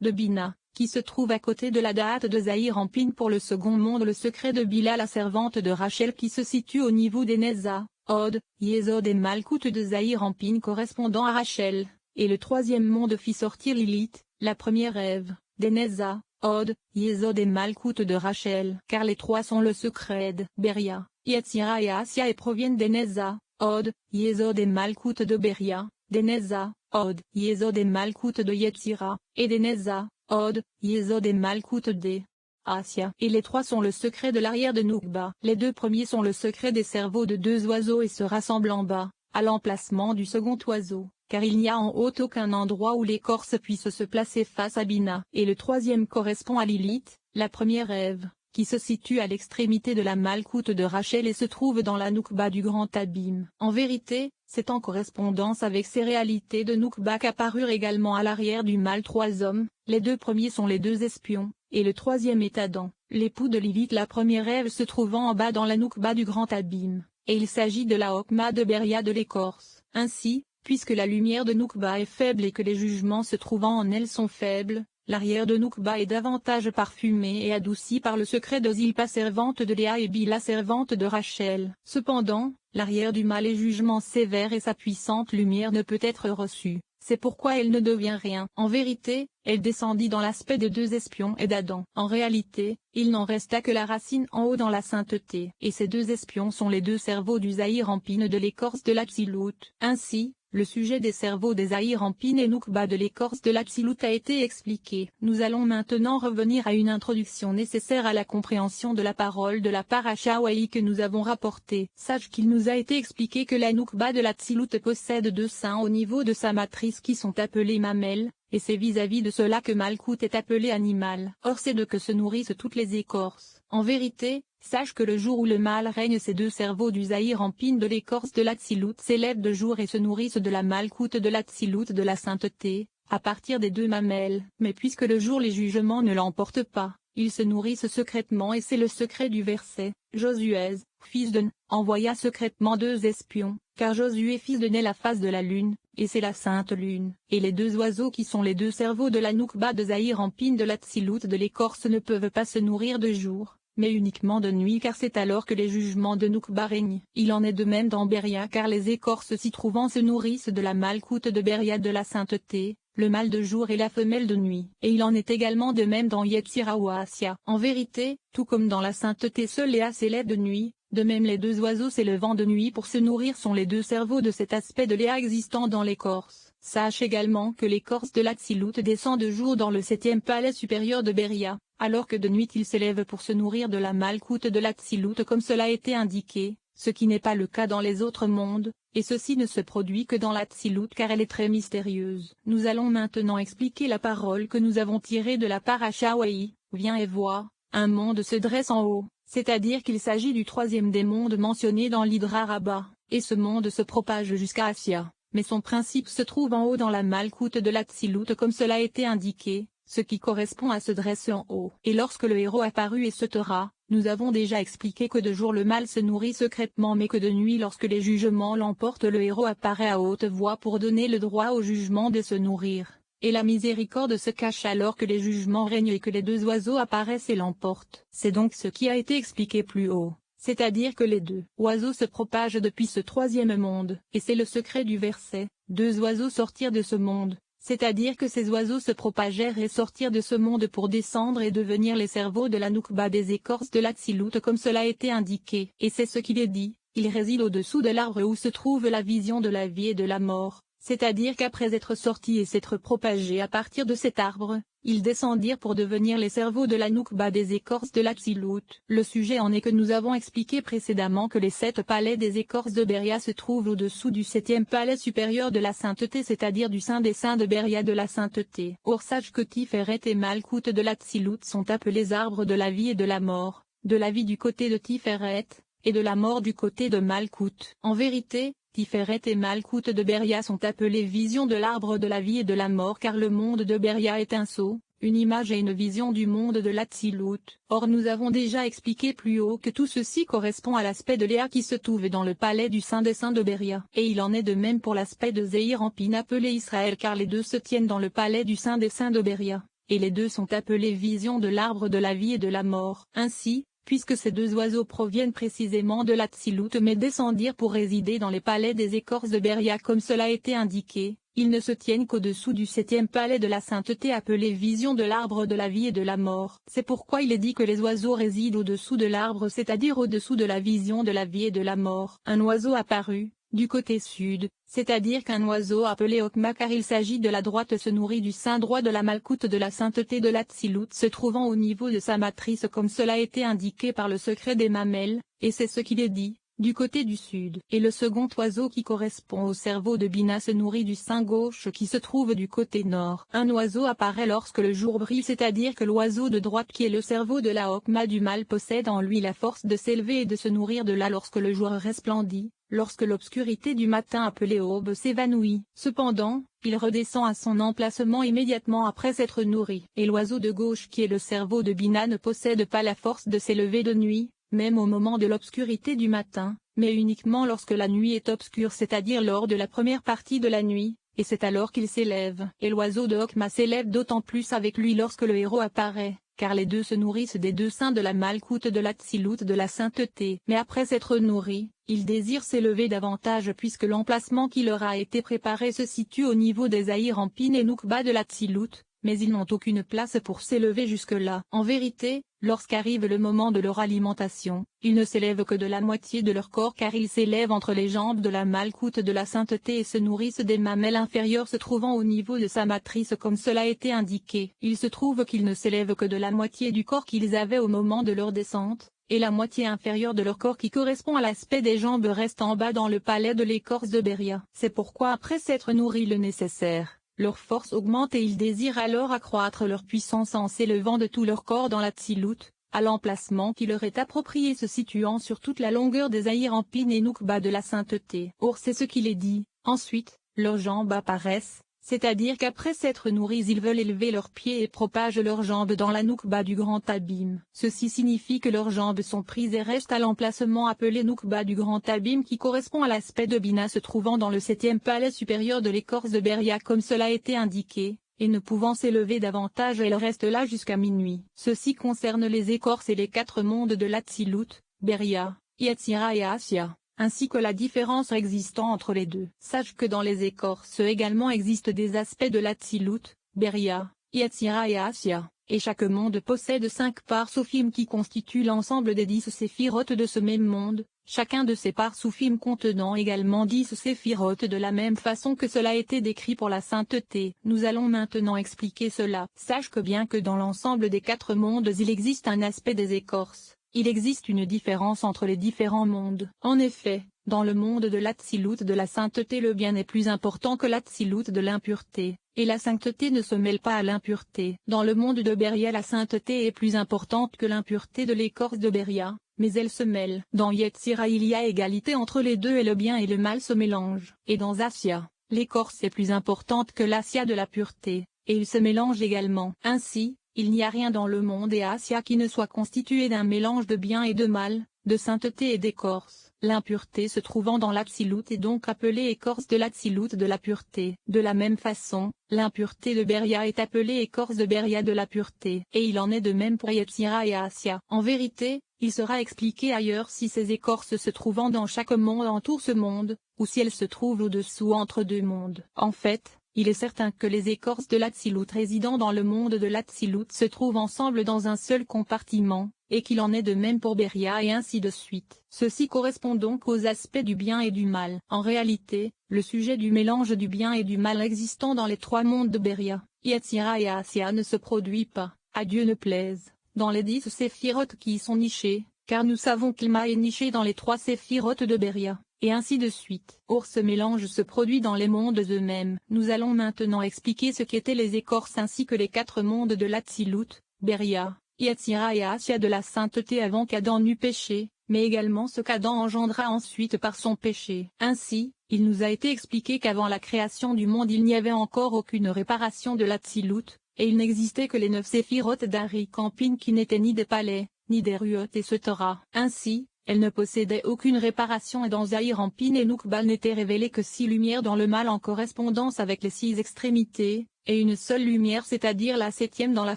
de Bina, qui se trouve à côté de la date de Zahir-en-Pin pour le second monde. Le secret de Bila, la servante de Rachel, qui se situe au niveau des Neza, Od, Yesod et Malkout de Zahir-en-Pin correspondant à Rachel, et le troisième monde fit sortir Lilith, la première Ève, des Neza, Od, Yesod et Malkout de Rachel, car les trois sont le secret de Beria, Yetzira et Assia et proviennent des Neza, Od, Yesod et Malkout de Beria, des Neza, Od, Yesod et Malkout de Yetzira, et des Neza, Od, Yesod et Malkout de Assia. Et les trois sont le secret de l'arrière de Noukba. Les deux premiers sont le secret des cerveaux de deux oiseaux et se rassemblent en bas, à l'emplacement du second oiseau, car il n'y a en haut aucun endroit où l'écorce puisse se placer face à Bina. Et le troisième correspond à Lilith, la première Ève, qui se situe à l'extrémité de la Malkout de Rachel et se trouve dans la Noukba du grand abîme. En vérité, c'est en correspondance avec ces réalités de Noukba qu'apparurent également à l'arrière du mal trois hommes. Les deux premiers sont les deux espions, et le troisième est Adam, l'époux de Lilith, la première Ève, se trouvant en bas dans la Noukba du grand abîme, et il s'agit de la Hokma de Beria de l'écorce. Ainsi, puisque la lumière de Noukba est faible et que les jugements se trouvant en elle sont faibles, l'arrière de Noukba est davantage parfumé et adouci par le secret de Zilpa, servante de Léa, et Bila, servante de Rachel. Cependant, l'arrière du mal est jugement sévère et sa puissante lumière ne peut être reçue. C'est pourquoi elle ne devient rien. En vérité, elle descendit dans l'aspect des deux espions et d'Adam. En réalité, il n'en resta que la racine en haut dans la sainteté. Et ces deux espions sont les deux cerveaux du Zahir-en-Pin de l'écorce de l'Absilut. Ainsi, le sujet des cerveaux des Zahir-en-Pin et Noukba de l'écorce de l'Absilut a été expliqué. Nous allons maintenant revenir à une introduction nécessaire à la compréhension de la parole de la Parasha Wahi que nous avons rapportée. Sache qu'il nous a été expliqué que la Noukba de l'Absilut possède deux seins au niveau de sa matrice qui sont appelés mamelles, et c'est vis-à-vis de cela que Malkout est appelé animal. Or c'est de que se nourrissent toutes les écorces. En vérité, sache que le jour où le mal règne, ces deux cerveaux du Zahir-en-Pin de l'écorce de l'Atsilut s'élèvent de jour et se nourrissent de la Malkout de l'Atsilut de la sainteté, à partir des deux mamelles. Mais puisque le jour les jugements ne l'emportent pas, ils se nourrissent secrètement, et c'est le secret du verset. Josué, fils de Nun, envoya secrètement deux espions, car Josué fils de Nun est la face de la lune, et c'est la sainte lune. Et les deux oiseaux qui sont les deux cerveaux de la Noukba de Zahir-en-Pin de l'Atsilut de l'écorce ne peuvent pas se nourrir de jour, mais uniquement de nuit, car c'est alors que les jugements de Noukba règnent. Il en est de même dans Beria, car les écorces s'y trouvant se nourrissent de la Malkout de Beria de la sainteté, le mâle de jour et la femelle de nuit. Et il en est également de même dans Yetzira ou Assia. En vérité, tout comme dans la sainteté seul Léa s'élève de nuit, de même les deux oiseaux s'élevant de nuit pour se nourrir sont les deux cerveaux de cet aspect de Léa existant dans l'écorce. Sache également que l'écorce de l'Atsilut descend de jour dans le septième palais supérieur de Beria, alors que de nuit il s'élève pour se nourrir de la Malkout de l'Atsilut comme cela a été indiqué, ce qui n'est pas le cas dans les autres mondes, et ceci ne se produit que dans l'Atsilut car elle est très mystérieuse. Nous allons maintenant expliquer la parole que nous avons tirée de la Parasha Wahi. Viens et vois, un monde se dresse en haut, c'est-à-dire qu'il s'agit du troisième des mondes mentionnés dans l'Hydra Rabbah, et ce monde se propage jusqu'à Assia, mais son principe se trouve en haut dans la Malkout de l'Atsilut comme cela a été indiqué, ce qui correspond à se dresser en haut. Et lorsque le héros apparut et se taura, nous avons déjà expliqué que de jour le mal se nourrit secrètement mais que de nuit lorsque les jugements l'emportent le héros apparaît à haute voix pour donner le droit au jugement de se nourrir. Et la miséricorde se cache alors que les jugements règnent et que les deux oiseaux apparaissent et l'emportent. C'est donc ce qui a été expliqué plus haut, c'est-à-dire que les deux oiseaux se propagent depuis ce troisième monde, et c'est le secret du verset, deux oiseaux sortirent de ce monde. C'est-à-dire que ces oiseaux se propagèrent et sortirent de ce monde pour descendre et devenir les cerveaux de la Noukba des écorces de l'Atsilut comme cela a été indiqué. Et c'est ce qu'il est dit, ils résident au-dessous de l'arbre où se trouve la vision de la vie et de la mort. C'est-à-dire qu'après être sortis et s'être propagés à partir de cet arbre, ils descendirent pour devenir les cerveaux de la Noukba des écorces de l'Atsilut. Le sujet en est que nous avons expliqué précédemment que les 7 palais des écorces de Beria se trouvent au-dessous du 7e palais supérieur de la sainteté, c'est-à-dire du saint des saints de Beria de la sainteté. Or sache que Tiferet et Malkout de l'Atsilut sont appelés arbres de la vie et de la mort, de la vie du côté de Tiferet, et de la mort du côté de Malkout. En vérité, Tiferet et Malkout de Beria sont appelés visions de l'arbre de la vie et de la mort car le monde de Beria est un sceau, une image et une vision du monde de l'Atsilut. Or nous avons déjà expliqué plus haut que tout ceci correspond à l'aspect de Léa qui se trouve dans le palais du Saint des Saints de Beria. Et il en est de même pour l'aspect de Zahir-en-Pin appelé Israël car les deux se tiennent dans le palais du Saint des Saints de Beria. et les deux sont appelés visions de l'arbre de la vie et de la mort. Ainsi, puisque ces deux oiseaux proviennent précisément de l'Atsilut mais descendirent pour résider dans les palais des écorces de Beria comme cela a été indiqué, ils ne se tiennent qu'au-dessous du septième palais de la sainteté appelé vision de l'arbre de la vie et de la mort. C'est pourquoi il est dit que les oiseaux résident au-dessous de l'arbre, c'est-à-dire au-dessous de la vision de la vie et de la mort. Un oiseau apparut du côté sud, c'est-à-dire qu'un oiseau appelé Okma car il s'agit de la droite se nourrit du sein droit de la malcoute de la sainteté de l'Atsilut se trouvant au niveau de sa matrice comme cela a été indiqué par le secret des mamelles, et c'est ce qu'il est dit, du côté du sud. Et le second oiseau qui correspond au cerveau de Bina se nourrit du sein gauche qui se trouve du côté nord. Un oiseau apparaît lorsque le jour brille, c'est-à-dire que l'oiseau de droite qui est le cerveau de la Okma du mal possède en lui la force de s'élever et de se nourrir de là lorsque le jour resplendit. Lorsque l'obscurité du matin appelée aube s'évanouit. Cependant, il redescend à son emplacement immédiatement après s'être nourri. Et l'oiseau de gauche qui est le cerveau de Bina ne possède pas la force de s'élever de nuit, même au moment de l'obscurité du matin, mais uniquement lorsque la nuit est obscure, c'est-à-dire lors de la première partie de la nuit, et c'est alors qu'il s'élève. Et l'oiseau de Okma s'élève d'autant plus avec lui lorsque le héros apparaît, car les deux se nourrissent des deux seins de la malcoute de l'Atsilut de la sainteté. Mais après s'être nourris, ils désirent s'élever davantage puisque l'emplacement qui leur a été préparé se situe au niveau des Aïr-Ampin et Nukba de l'Atsilut, mais ils n'ont aucune place pour s'élever jusque-là. En vérité, lorsqu'arrive le moment de leur alimentation, ils ne s'élèvent que de la moitié de leur corps car ils s'élèvent entre les jambes de la malcoute de la sainteté et se nourrissent des mamelles inférieures se trouvant au niveau de sa matrice comme cela a été indiqué. Il se trouve qu'ils ne s'élèvent que de la moitié du corps qu'ils avaient au moment de leur descente, et la moitié inférieure de leur corps qui correspond à l'aspect des jambes reste en bas dans le palais de l'écorce de Beria. C'est pourquoi après s'être nourris le nécessaire, leur force augmente et ils désirent alors accroître leur puissance en s'élevant de tout leur corps dans l'Atsilut, à l'emplacement qui leur est approprié se situant sur toute la longueur des Aïr-Ampin et Nukba de la sainteté. Or c'est ce qu'il est dit, ensuite, leurs jambes apparaissent, c'est-à-dire qu'après s'être nourris ils veulent élever leurs pieds et propagent leurs jambes dans la Nukba du grand abîme. Ceci signifie que leurs jambes sont prises et restent à l'emplacement appelé Nukba du grand abîme qui correspond à l'aspect de Bina se trouvant dans le septième palais supérieur de l'écorce de Beria comme cela a été indiqué, et ne pouvant s'élever davantage elles restent là jusqu'à minuit. Ceci concerne les écorces et les quatre mondes de l'Atsilut, Beria, Yetzira et Asya, ainsi que la différence existant entre les deux. Sache que dans les écorces également existent des aspects de l'Atsilut, Beria, Yetzira et Asya, et chaque monde possède 5 parts soufim qui constituent l'ensemble des 10 séphirotes de ce même monde, chacun de ces parts soufim contenant également 10 séphirotes de la même façon que cela a été décrit pour la sainteté. Nous allons maintenant expliquer cela. Sache que bien que dans l'ensemble des 4 mondes il existe un aspect des écorces, il existe une différence entre les différents mondes. En effet, dans le monde de l'Atsilut de la sainteté le bien est plus important que l'Atsilut de l'impureté, et la sainteté ne se mêle pas à l'impureté. Dans le monde de Beria la sainteté est plus importante que l'impureté de l'écorce de Beria, mais elle se mêle. Dans Yetzira il y a égalité entre les deux et le bien et le mal se mélangent. Et dans Asya, l'écorce est plus importante que l'Asya de la pureté, et ils se mélangent également. Ainsi, il n'y a rien dans le monde et Asya qui ne soit constitué d'un mélange de bien et de mal, de sainteté et d'écorce. L'impureté se trouvant dans l'Atsilut est donc appelée écorce de l'Atsilut de la pureté. De la même façon, l'impureté de Beria est appelée écorce de Beria de la pureté. Et il en est de même pour Yetzira et Asya. En vérité, il sera expliqué ailleurs si ces écorces se trouvant dans chaque monde entourent ce monde, ou si elles se trouvent au-dessous entre deux mondes. En fait, il est certain que les écorces de l'Atsilut résidant dans le monde de l'Atsilut se trouvent ensemble dans un seul compartiment, et qu'il en est de même pour Beria et ainsi de suite. Ceci correspond donc aux aspects du bien et du mal. En réalité, le sujet du mélange du bien et du mal existant dans les 3 mondes de Beria, Yetzira et Asya ne se produit pas, à Dieu ne plaise, dans les 10 séphirotes qui y sont nichés, car nous savons qu'Ilma est niché dans les 3 séphirotes de Beria, et ainsi de suite. Or ce mélange se produit dans les mondes eux-mêmes. Nous allons maintenant expliquer ce qu'étaient les écorces ainsi que les 4 mondes de l'Atsilut, Beria, Yetzira et Asya de la sainteté avant qu'Adam n'eût péché, mais également ce qu'Adam engendra ensuite par son péché. Ainsi, il nous a été expliqué qu'avant la création du monde il n'y avait encore aucune réparation de l'Atsilut, et il n'existait que les 9 séphirotes d'Aïr-Ampin qui n'étaient ni des palais, ni des ruotes et etc. Ainsi, elle ne possédait aucune réparation et dans Zahir Anpin et Noukba n'étaient révélées que 6 lumières dans le mal en correspondance avec les 6 extrémités, et une seule lumière c'est-à-dire la 7e dans la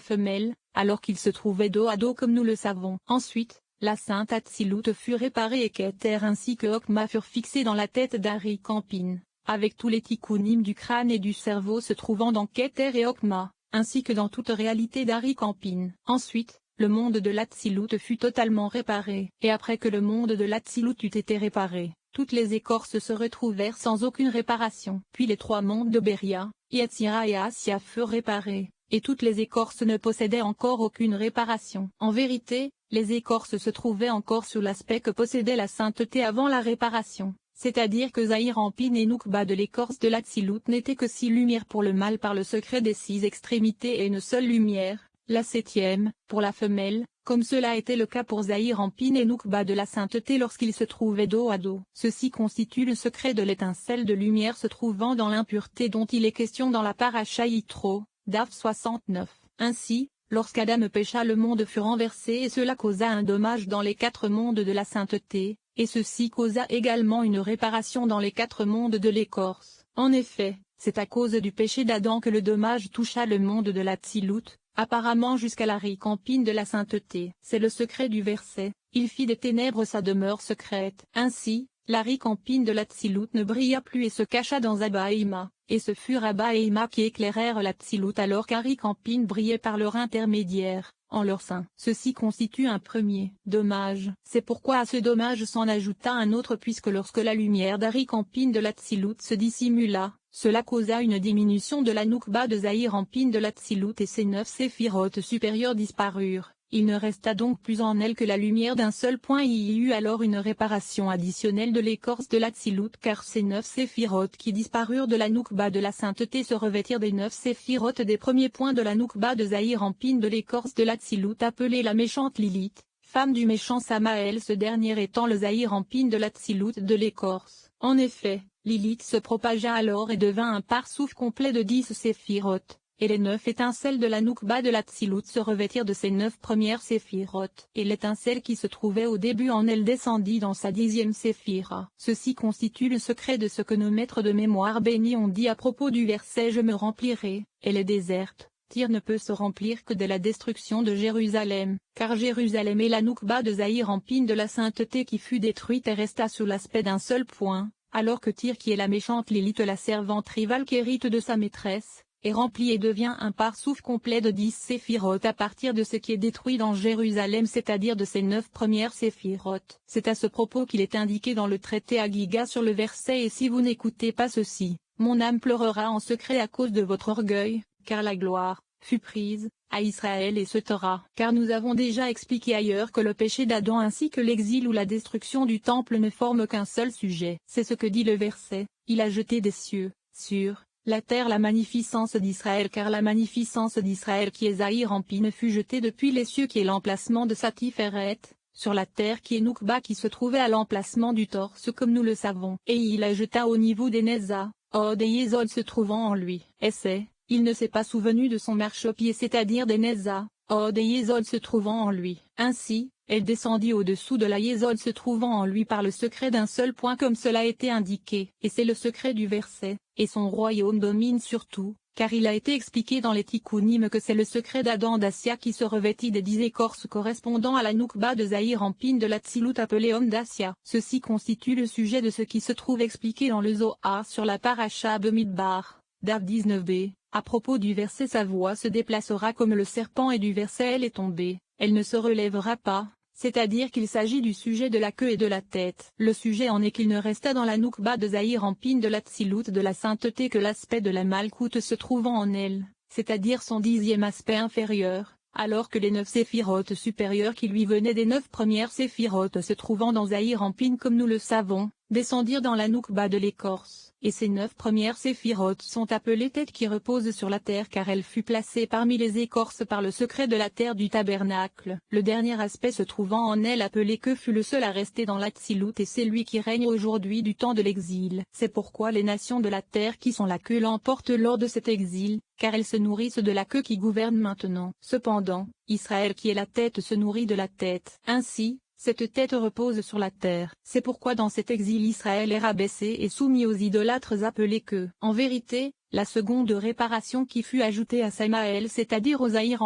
femelle, alors qu'ils se trouvaient dos à dos comme nous le savons. Ensuite, la sainte Atsilut fut réparée et Keter ainsi que Okma furent fixés dans la tête d'Arik Anpin, avec tous les tikkunim du crâne et du cerveau se trouvant dans Keter et Okma, ainsi que dans toute réalité d'Arik Anpin. Ensuite, le monde de l'Atsilut fut totalement réparé. Et après que le monde de l'Atsilut eut été réparé, toutes les écorces se retrouvèrent sans aucune réparation. Puis les 3 mondes de Beria, Yetzira et Assia furent réparés, et toutes les écorces ne possédaient encore aucune réparation. En vérité, les écorces se trouvaient encore sous l'aspect que possédait la sainteté avant la réparation, c'est-à-dire que Zahir Anpin et Noukba de l'écorce de l'Atsilut n'étaient que 6 lumières pour le mâle par le secret des 6 extrémités et une seule lumière, la 7e, pour la femelle, comme cela était le cas pour Zahir Anpin et Noukba de la sainteté lorsqu'ils se trouvaient dos à dos. Ceci constitue le secret de l'étincelle de lumière se trouvant dans l'impureté dont il est question dans la Paracha Yitro, Daf 69. Ainsi, lorsqu'Adam pécha le monde fut renversé et cela causa un dommage dans les 4 mondes de la sainteté, et ceci causa également une réparation dans les 4 mondes de l'écorce. En effet, c'est à cause du péché d'Adam que le dommage toucha le monde de l'Atsilut, apparemment jusqu'à l'Arik Anpin de la sainteté. C'est le secret du verset, il fit des ténèbres sa demeure secrète. Ainsi, l'Arik Anpin de l'Atsilut ne brilla plus et se cacha dans Abba et Ima, et ce furent Abba et Ima qui éclairèrent l'Atsilut alors qu'Arik Anpin brillait par leur intermédiaire, en leur sein. Ceci constitue un premier dommage. C'est pourquoi à ce dommage s'en ajouta un autre puisque lorsque la lumière d'Arik Anpin de l'Atsilut se dissimula, cela causa une diminution de la Noukba de Zahir Anpin de l'Atsilut et ses 9 séphirotes supérieures disparurent. Il ne resta donc plus en elle que la lumière d'un seul point et il y eut alors une réparation additionnelle de l'écorce de l'Atsilut car ces 9 séphirotes qui disparurent de la Noukba de la sainteté se revêtirent des 9 séphirotes des premiers points de la Noukba de Zahir Anpin de l'écorce de l'Atsilut appelée la méchante Lilith, femme du méchant Samaël ce dernier étant le Zahir Anpin de l'Atsilut de l'écorce. En effet, Lilith se propagea alors et devint un parsouf complet de 10 séphirotes. Et les 9 étincelles de la Noukba de l'Atsilut se revêtirent de ses 9 premières séphirotes. Et l'étincelle qui se trouvait au début en elle descendit dans sa 10e séphira. Ceci constitue le secret de ce que nos maîtres de mémoire bénis ont dit à propos du verset « Je me remplirai », elle est déserte. Tyr ne peut se remplir que de la destruction de Jérusalem, car Jérusalem est la Noukba de Zahir Anpin de la sainteté qui fut détruite et resta sous l'aspect d'un seul point, alors que Tyr qui est la méchante Lilith la servante rivale qui hérite de sa maîtresse, est rempli et devient un parsouf complet de 10 séphirotes à partir de ce qui est détruit dans Jérusalem c'est-à-dire de ses 9 premières séphirotes. C'est à ce propos qu'il est indiqué dans le traité Agiga sur le verset « Et si vous n'écoutez pas ceci, mon âme pleurera en secret à cause de votre orgueil, car la gloire fut prise à Israël et se taira. » Car nous avons déjà expliqué ailleurs que le péché d'Adam ainsi que l'exil ou la destruction du temple ne forment qu'un seul sujet. C'est ce que dit le verset, « Il a jeté des cieux, sur la terre la magnificence d'Israël car la magnificence d'Israël qui est Zahir Anpin fut jetée depuis les cieux qui est l'emplacement de Satiferet, sur la terre qui est Noukba qui se trouvait à l'emplacement du torse comme nous le savons. Et il la jeta au niveau des Néza, Od et Yesod se trouvant en lui. Et c'est, il ne s'est pas souvenu de son marchepied c'est-à-dire des Néza, Od et Yesod se trouvant en lui. Ainsi, elle descendit au-dessous de la Yesod se trouvant en lui par le secret d'un seul point comme cela a été indiqué. Et c'est le secret du verset, et son royaume domine sur tout, car il a été expliqué dans les Tikkunim que c'est le secret d'Adam d'Assia qui se revêtit des 10 écorces correspondant à la Noukba de Zahir Anpin de l'Atsilut appelé homme d'Assia. Ceci constitue le sujet de ce qui se trouve expliqué dans le Zohar sur la Paracha Bemidbar, Daf 19b, à propos du verset sa voix se déplacera comme le serpent et du verset elle est tombée, elle ne se relèvera pas. C'est-à-dire qu'il s'agit du sujet de la queue et de la tête. Le sujet en est qu'il ne resta dans la Noukba de Zahir Anpin de l'Atsilut de la sainteté que l'aspect de la Malkout se trouvant en elle, c'est-à-dire son 10e aspect inférieur, alors que les 9 séphirotes supérieures qui lui venaient des 9 premières séphirotes se trouvant dans Zahir Anpin comme nous le savons, descendirent dans la Noukba de l'écorce. Et ces 9 premières séphirotes sont appelées têtes qui reposent sur la terre car elle fut placée parmi les écorces par le secret de la terre du tabernacle. Le dernier aspect se trouvant en elle appelé queue fut le seul à rester dans l'Atsilut et c'est lui qui règne aujourd'hui du temps de l'exil. C'est pourquoi les nations de la terre qui sont la queue l'emportent lors de cet exil, car elles se nourrissent de la queue qui gouverne maintenant. Cependant, Israël qui est la tête se nourrit de la tête. Ainsi, cette tête repose sur la terre. C'est pourquoi dans cet exil Israël est rabaissé et soumis aux idolâtres appelés que, en vérité, la seconde réparation qui fut ajoutée à Samaël, c'est-à-dire aux Zaïre